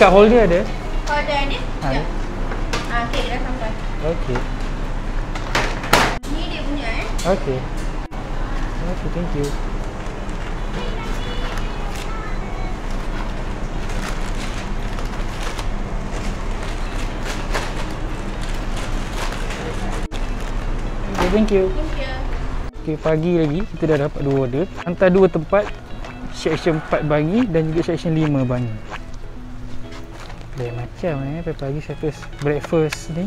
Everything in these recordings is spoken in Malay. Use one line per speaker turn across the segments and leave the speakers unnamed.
cup holder ada?
Holder ada?
Ada.
Okey, dah sampai.
Okey.
Ni dia punya
Okey. Okey, thank you. Okay, thank you.
Thank you.
Okay, pagi lagi kita dah dapat 2 order. Hantar 2 tempat, section 4 Bangi dan juga section 5 Bangi. Lain macam pagi-pagi saya first breakfast ni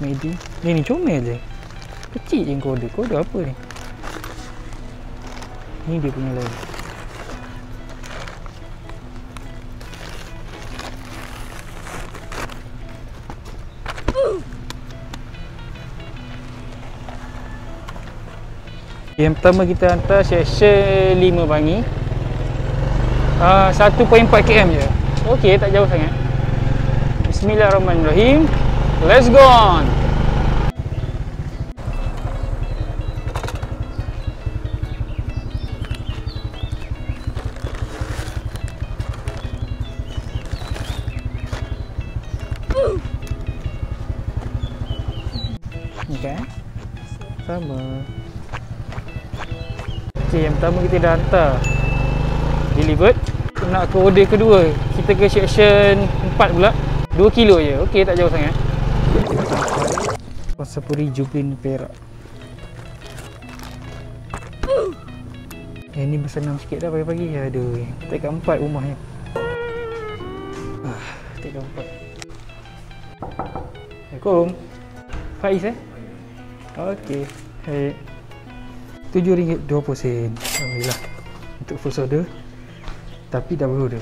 McD. Ni comel je. Kecil je kode. Kode apa ni? Ni dia punya lain. Yang pertama kita hantar section 5 Bangi. 1.4 km je. Okey, tak jauh sangat. Bismillahirrahmanirrahim. Let's go on. Ni kan? Sama. Okey, yang pertama kita dah hantar. Delivered. Nak ke order kedua, kita ke section 4 pula. 2 kilo je. Okey, tak jauh sangat. Pasapuri Jublin Perak. Ini bersenam sikit dah pagi-pagi. Aduh, tingkat 4 rumahnya. Tingkat 4. Assalamualaikum. Faiz Okey. Hai. RM7.20. Alhamdulillah. Untuk full order. Tapi dah berorder.